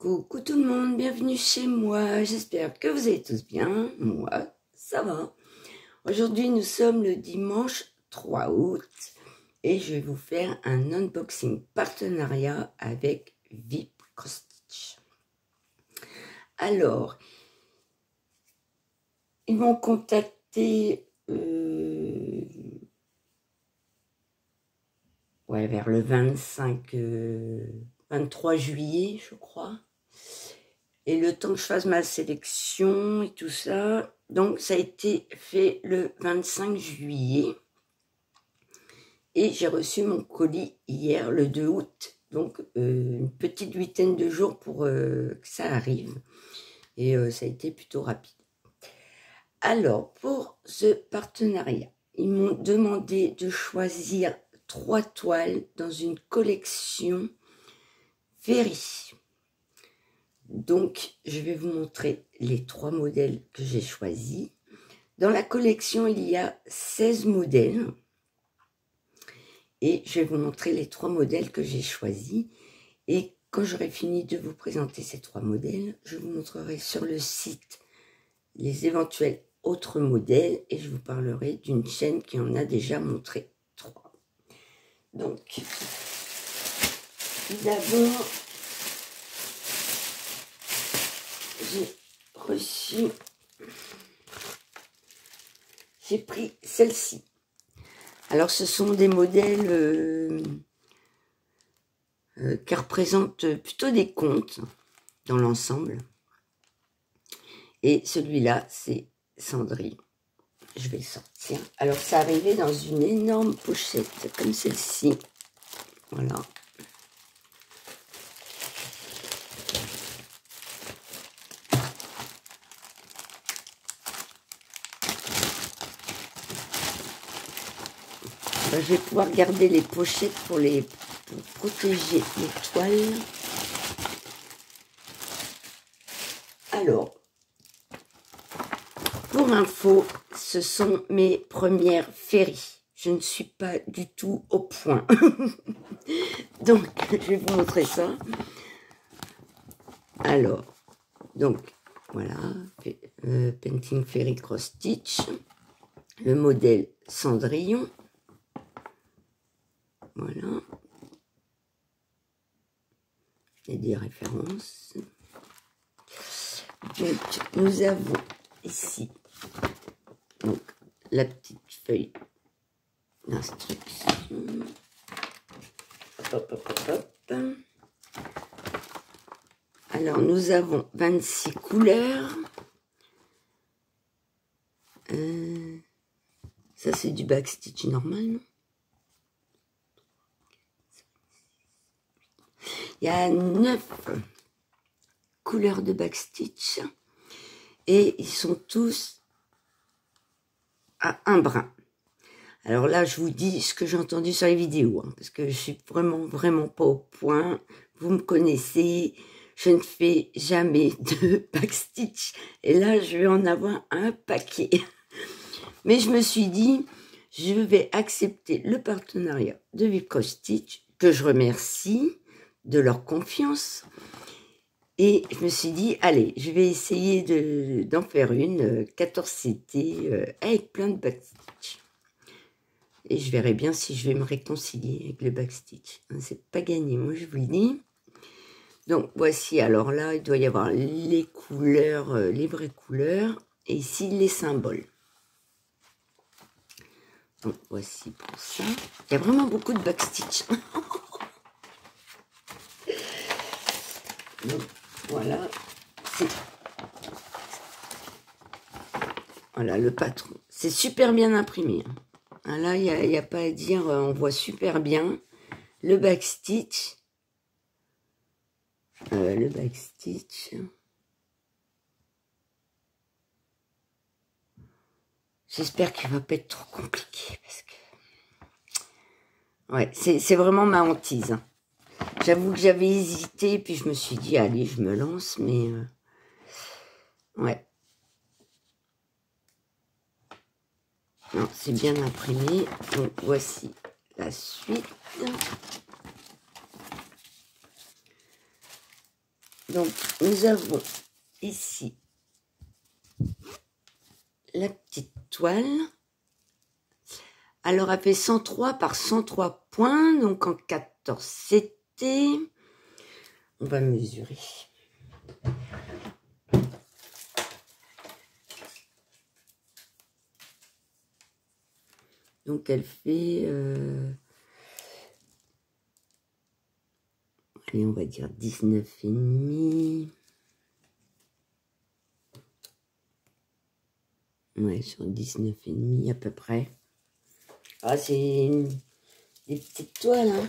Coucou tout le monde, bienvenue chez moi, j'espère que vous allez tous bien, moi ça va. Aujourd'hui nous sommes le dimanche 3 août et je vais vous faire un unboxing partenariat avec VIP Cross Stitch. Alors, ils m'ont contacté vers le 23 juillet je crois. Et le temps que je fasse ma sélection et tout ça, donc ça a été fait le 25 juillet. Et j'ai reçu mon colis hier, le 2 août. Donc une petite huitaine de jours pour que ça arrive. Et ça a été plutôt rapide. Alors, pour ce partenariat, ils m'ont demandé de choisir 3 toiles dans une collection Ferry. Donc, je vais vous montrer les 3 modèles que j'ai choisis. Dans la collection, il y a 16 modèles. Et je vais vous montrer les 3 modèles que j'ai choisis. Et quand j'aurai fini de vous présenter ces 3 modèles, je vous montrerai sur le site les éventuels autres modèles. Et je vous parlerai d'une chaîne qui en a déjà montré 3. Donc, tout d'abord, j'ai pris celle-ci. Alors ce sont des modèles qui représentent plutôt des contes dans l'ensemble. Et celui-là, c'est Cendrillon. Je vais le sortir. Alors ça arrivait dans une énorme pochette comme celle-ci. Voilà. Je vais pouvoir garder les pochettes pour protéger les toiles. Alors, pour info, ce sont mes premières Ferry. Je ne suis pas du tout au point. Donc, je vais vous montrer ça. Alors, donc, voilà, Painting Ferry Cross Stitch, le modèle Cendrillon. Voilà. Et des références. Donc, nous avons ici donc, la petite feuille d'instruction. Hop, hop, hop, hop. Alors, nous avons 26 couleurs. Ça, c'est du backstitch normal, non? Il y a 9 couleurs de backstitch et ils sont tous à un brin. Alors là, je vous dis ce que j'ai entendu sur les vidéos, hein, parce que je suis vraiment pas au point. Vous me connaissez, je ne fais jamais de backstitch et là, je vais en avoir un paquet. Mais je me suis dit, je vais accepter le partenariat de VIP Cross Stitch, que je remercie de leur confiance. Et je me suis dit, allez, je vais essayer d'en faire une 14 CT avec plein de backstitch. Et je verrai bien si je vais me réconcilier avec le backstitch. C'est pas gagné, moi je vous le dis. Donc voici, alors là, il doit y avoir les couleurs, les vraies couleurs. Et ici, les symboles. Donc voici pour ça. Il y a vraiment beaucoup de backstitch. Donc, voilà, voilà le patron. C'est super bien imprimé. Hein. Là, il n'y a pas à dire, on voit super bien le backstitch. Le backstitch. J'espère qu'il ne va pas être trop compliqué. Parce que... ouais, c'est vraiment ma hantise. Hein. J'avoue que j'avais hésité, puis je me suis dit, allez, je me lance, mais... ouais. Non, c'est bien imprimé. Donc, voici la suite. Donc, nous avons ici la petite toile. Alors, elle fait 103 par 103 points, donc en 14 CT. On va mesurer. Donc, elle fait... allez, on va dire 19,5. Ouais, sur 19,5 à peu près. Ah, c'est des petites toiles, hein.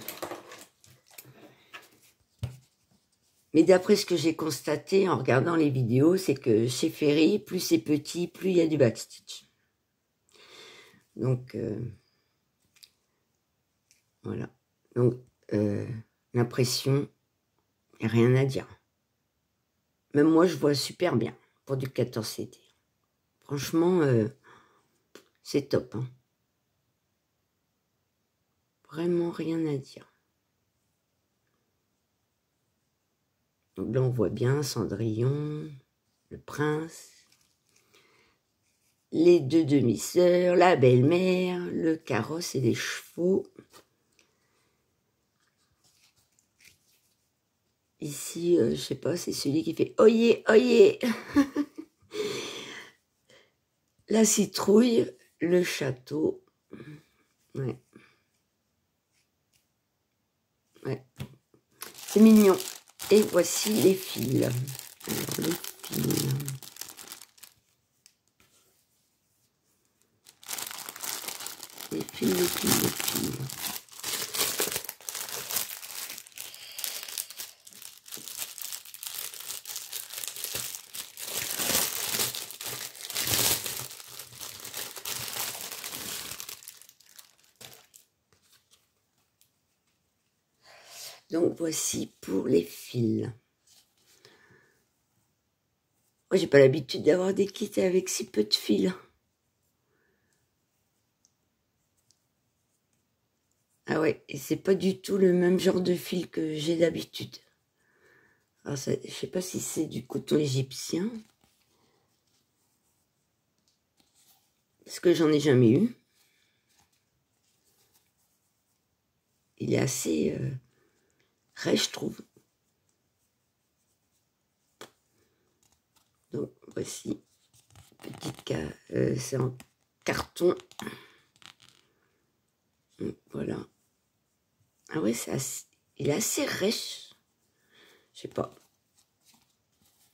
Mais d'après ce que j'ai constaté en regardant les vidéos, c'est que chez Ferry, plus c'est petit, plus il y a du backstitch. Donc, voilà. Donc, l'impression, il n'y a rien à dire. Même moi, je vois super bien pour du 14 CT. Franchement, c'est top, hein. Vraiment rien à dire. Donc là, on voit bien Cendrillon, le prince, les deux demi-sœurs, la belle-mère, le carrosse et les chevaux. Ici, je sais pas, c'est celui qui fait « Oyez, oyez !» La citrouille, le château. Ouais. Ouais. C'est mignon. Et voici les fils. Alors, les fils. Les fils, les fils, les fils. Donc, voici pour les fils. Moi, j'ai pas l'habitude d'avoir des kits avec si peu de fils. Ah ouais, et c'est pas du tout le même genre de fil que j'ai d'habitude. Alors, ça, je sais pas si c'est du coton égyptien. Parce que j'en ai jamais eu. Il est assez rêche, je trouve. Donc, voici. Petite c'est en carton. Voilà. Ah ouais, il est assez rêche. Je sais pas.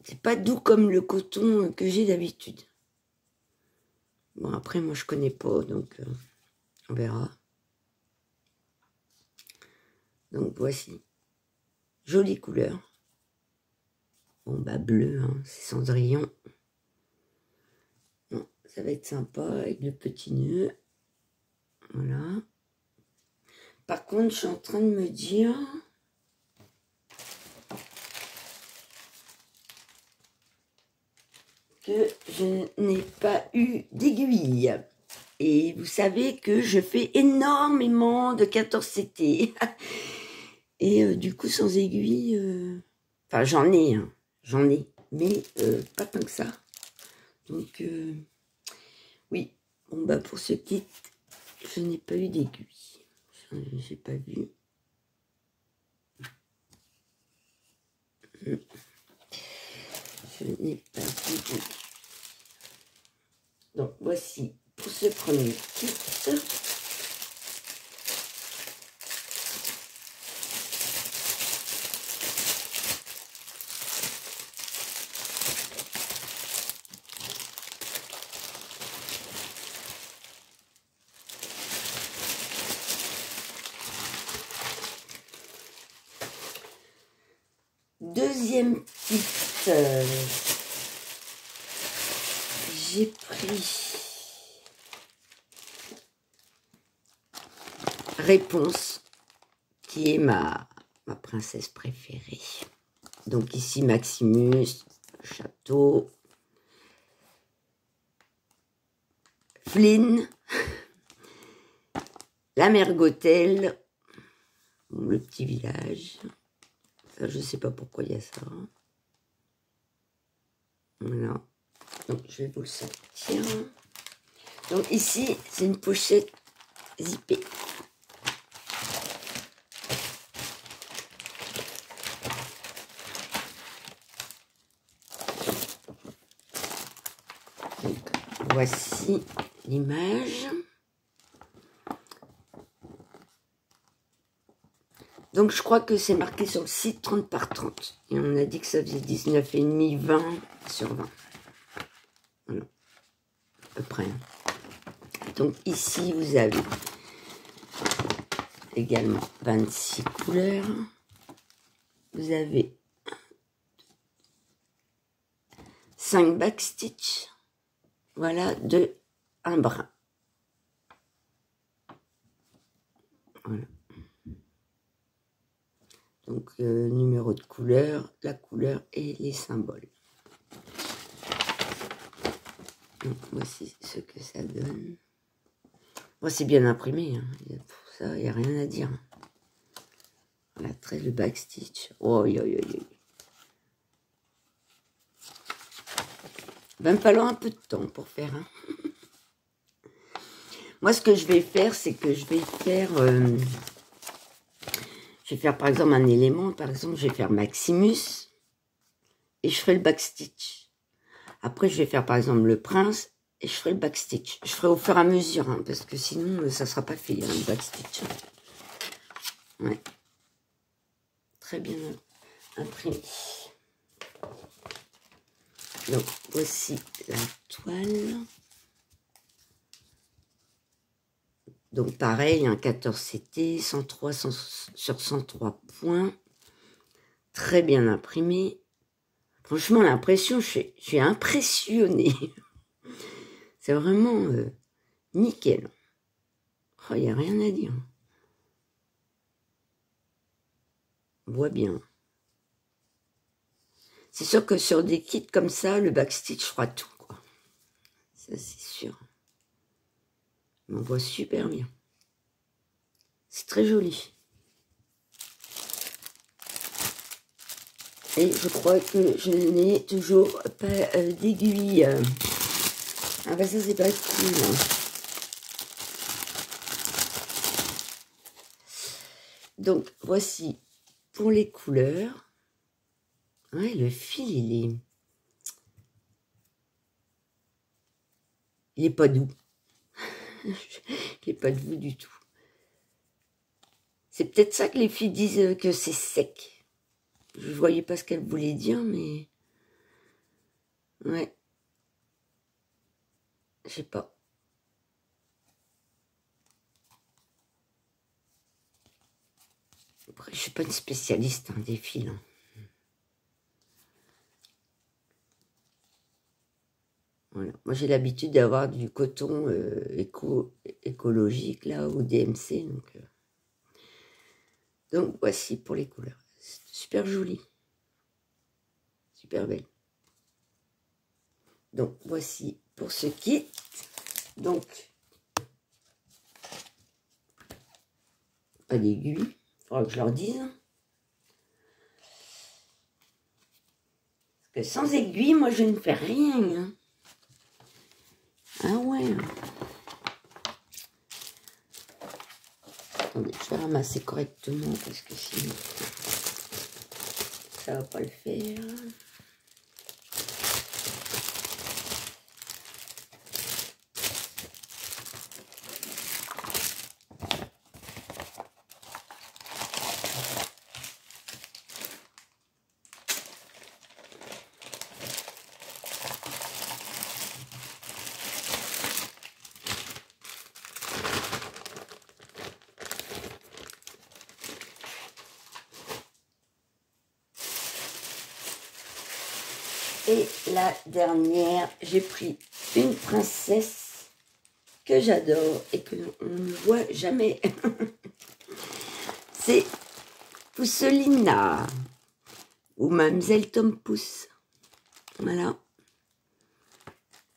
C'est pas doux comme le coton que j'ai d'habitude. Bon, après, moi, je connais pas, donc on verra. Donc, voici. Jolie couleur. Bon, bah, bleu, hein, c'est Cendrillon. Bon, ça va être sympa avec le petit nœud. Voilà. Par contre, je suis en train de me dire... que je n'ai pas eu d'aiguille. Et vous savez que je fais énormément de 14 CT. Et du coup, sans aiguille... Enfin, j'en ai, hein, j'en ai. Mais pas tant que ça. Donc, oui. Bon, bah, pour ce kit, je n'ai pas eu d'aiguille. J'ai pas vu. Je n'ai pas vu d'aiguille. Donc, voici pour ce premier kit. Deuxième kit, j'ai pris Réponse, qui est ma princesse préférée. Donc ici, Maximus, Château, Flynn, la Mergotel, le petit village. Ça, je sais pas pourquoi il y a ça. Voilà. Donc, je vais vous le sortir. Donc, ici, c'est une pochette zippée. Donc, voici l'image. Donc, je crois que c'est marqué sur le site 30 par 30. Et on a dit que ça faisait 19,5, 20 sur 20. Voilà. À peu près. Donc, ici, vous avez également 26 couleurs. Vous avez 5 backstitch. Voilà, de un brin. Voilà. Donc, numéro de couleur, la couleur et les symboles. Donc, voici ce que ça donne. Bon, c'est bien imprimé. Hein. Pour ça, il n'y a rien à dire. Voilà, très le backstitch. Oh, yo, yo, yo. Il va me falloir un peu de temps pour faire. Hein. Moi, ce que je vais faire, c'est que je vais faire... je vais faire par exemple un élément, par exemple, je vais faire Maximus et je ferai le backstitch. Après, je vais faire par exemple le prince et je ferai le backstitch. Je ferai au fur et à mesure, hein, parce que sinon, ça ne sera pas fait, hein, le backstitch. Ouais. Très bien imprimé. Donc, voici la toile. Donc, pareil, un 14 CT, 103 sur 103 points. Très bien imprimé. Franchement, l'impression, je suis impressionnée. C'est vraiment nickel. Oh, il n'y a rien à dire. On voit bien. C'est sûr que sur des kits comme ça, le backstitch fera tout, quoi. Ça, c'est sûr. On voit super bien. C'est très joli. Et je crois que je n'ai toujours pas d'aiguille. Ah bah ça, c'est pas cool. Hein. Donc, voici pour les couleurs. Ouais, le fil, il est pas doux. Il est pas doux du tout. C'est peut-être ça que les filles disent que c'est sec. Je voyais pas ce qu'elles voulaient dire, mais... Ouais. Je sais pas. Après, je suis pas une spécialiste hein, des fils. Hein. Voilà. Moi, j'ai l'habitude d'avoir du coton écologique, là, ou DMC. Donc, voici pour les couleurs. Super joli. Super belle. Donc, voici pour ce kit. Donc, pas d'aiguille. Il faudra que je leur dise. Parce que sans aiguille, moi, je ne fais rien. Hein. Ah ouais. Attendez, je vais ramasser correctement parce que sinon, ça va pas le faire. Et la dernière, j'ai pris une princesse que j'adore et que on ne voit jamais. C'est Pousselina ou Mademoiselle Tom Pouce. Voilà.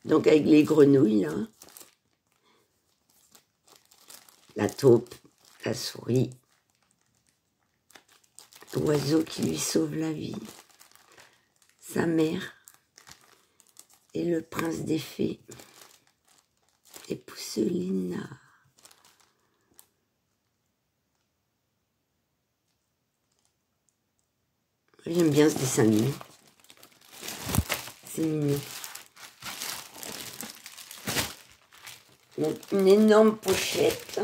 Donc avec les grenouilles, là. La taupe, la souris, l'oiseau qui lui sauve la vie, sa mère. et le prince des fées et Pousselina. J'aime bien ce dessin animé. C'est mignon. Donc une énorme pochette.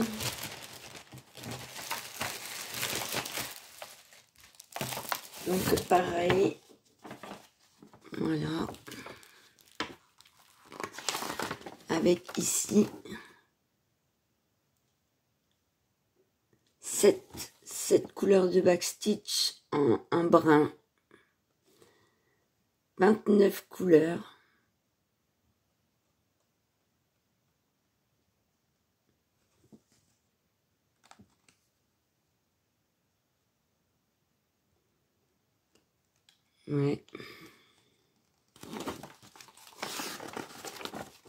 Donc pareil. Voilà. Avec ici 7 couleurs de backstitch en un brun. 29 couleurs. Ouais.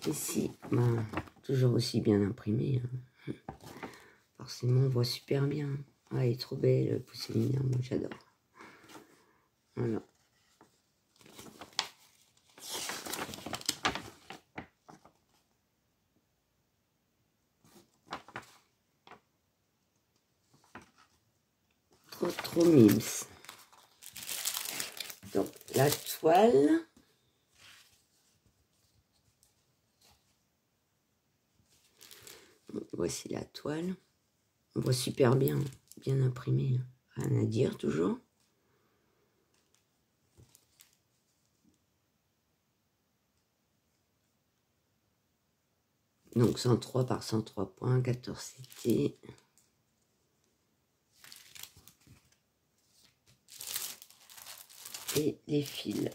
Ici, ben, toujours aussi bien imprimé. Hein. Forcément, on voit super bien. Ah, elle est trop belle, Pousselina, moi j'adore. Voilà. Trop mimes. Donc, la toile. Voici la toile. On voit super bien, bien imprimé. Rien à dire, toujours. Donc 103 par 103 points, 14 CT. Et les fils.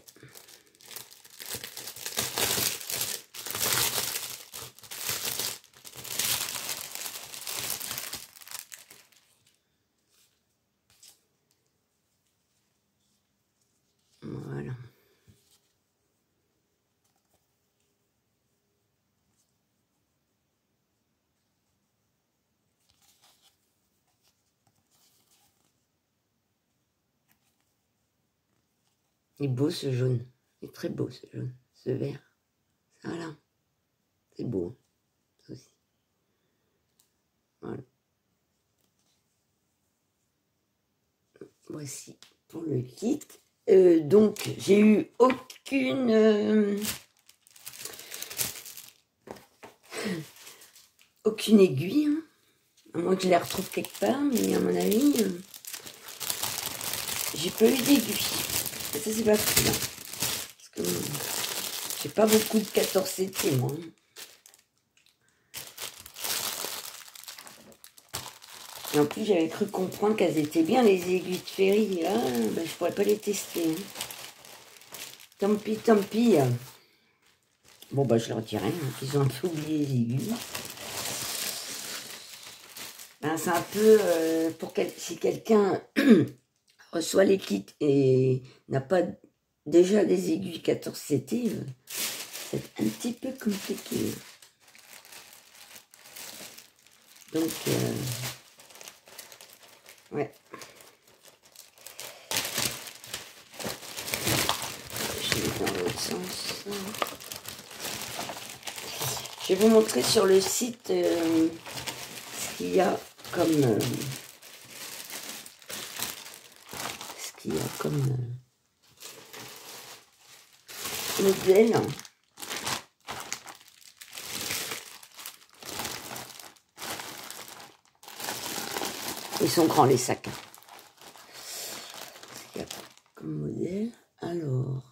Voilà. Il est beau ce jaune. Il est très beau ce jaune. Ce vert. Voilà. C'est beau. Ça aussi. Voilà. Voici pour le kit. Donc, j'ai eu aucune aiguille. Hein. À moins que je les retrouve quelque part, mais à mon avis, j'ai pas eu d'aiguille. Ça, c'est pas cool. Hein. Parce que j'ai pas beaucoup de 14 CT, moi. Et en plus, j'avais cru comprendre qu'elles étaient bien, les aiguilles de Ferry. Là, ben, je pourrais pas les tester. Hein. Tant pis, tant pis. Bon, bah, je leur dirai hein, qu'ils ont un peu oublié les aiguilles. Ben, c'est un peu si quelqu'un reçoit les kits et n'a pas déjà des aiguilles 14 CT, c'est un petit peu compliqué. Donc, ouais. Je vais dans l'autre sens. Je vais vous montrer sur le site ce qu'il y a comme modèle. Ils sont grands les sacs. Ce qu'il y a comme modèle. Alors.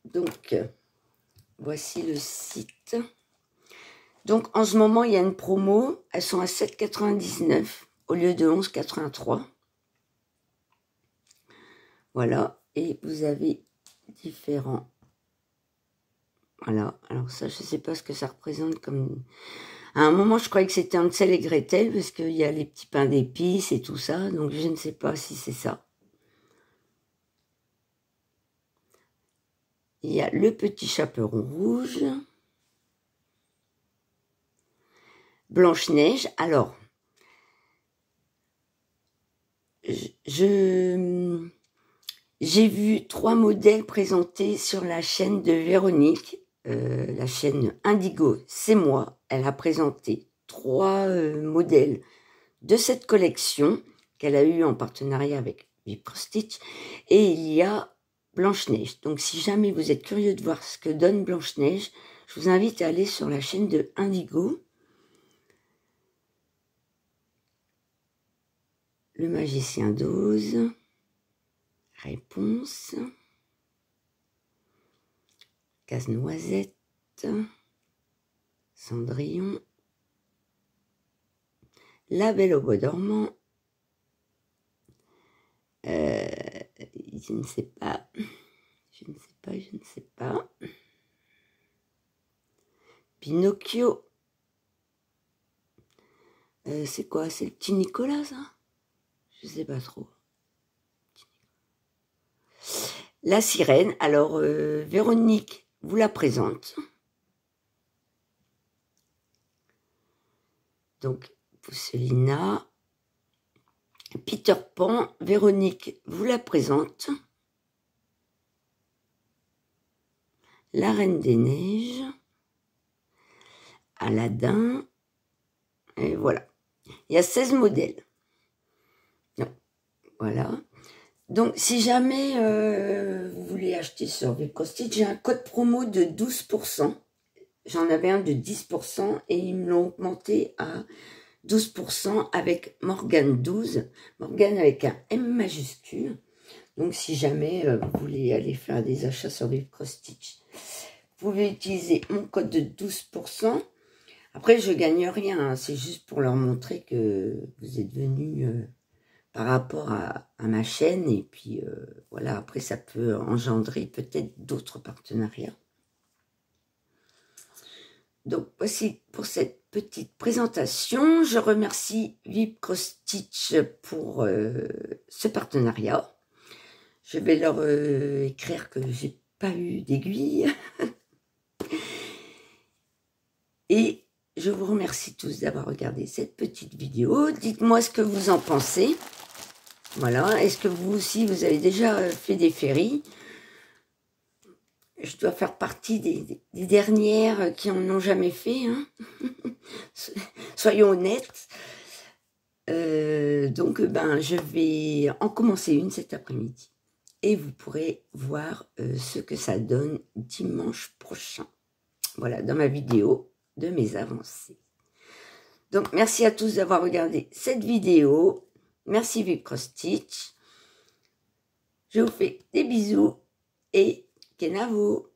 Donc, voici le site. Donc, en ce moment, il y a une promo. Elles sont à 7,99 au lieu de 11,83. Voilà. Et vous avez différents. Voilà. Alors ça, je ne sais pas ce que ça représente comme... À un moment, je croyais que c'était Hansel et Gretel, parce qu'il y a les petits pains d'épices et tout ça. Donc, je ne sais pas si c'est ça. Il y a le petit chaperon rouge. Blanche-Neige. Alors, j'ai vu 3 modèles présentés sur la chaîne de Véronique, la chaîne Indigo, c'est moi. Elle a présenté 3 modèles de cette collection qu'elle a eu en partenariat avec Vipcrostitch, et il y a Blanche-Neige. Donc si jamais vous êtes curieux de voir ce que donne Blanche-Neige, je vous invite à aller sur la chaîne de Indigo. Le magicien d'Oz, Réponse, Casse-Noisette, Cendrillon, La Belle au bois dormant, je ne sais pas, Pinocchio, c'est quoi, c'est le petit Nicolas, ça? Je sais pas trop. La sirène, alors Véronique vous la présente. Donc, Pousselina, Peter Pan, Véronique vous la présente. La Reine des Neiges, Aladdin, et voilà. Il y a 16 modèles. Non, voilà. Donc, si jamais vous voulez acheter sur Vipcrostitch, j'ai un code promo de 12%. J'en avais un de 10% et ils me l'ont augmenté à 12% avec Morgane 12. Morgane avec un M majuscule. Donc, si jamais vous voulez aller faire des achats sur Vipcrostitch, vous pouvez utiliser mon code de 12%. Après, je gagne rien. Hein, c'est juste pour leur montrer que vous êtes venus par rapport à ma chaîne. Et puis, voilà, après, ça peut engendrer peut-être d'autres partenariats. Donc, voici pour cette petite présentation. Je remercie Vipcrostitch pour ce partenariat. Je vais leur écrire que j'ai pas eu d'aiguille. Et je vous remercie tous d'avoir regardé cette petite vidéo. Dites-moi ce que vous en pensez. Voilà. Est-ce que vous aussi, vous avez déjà fait des féeries? Je dois faire partie des dernières qui en ont jamais fait. Hein. Soyons honnêtes. Donc, je vais en commencer une cet après-midi. Et vous pourrez voir ce que ça donne dimanche prochain. Voilà, dans ma vidéo de mes avancées. Donc, merci à tous d'avoir regardé cette vidéo. Merci Vipcrostitch. Je vous fais des bisous et Kenavo.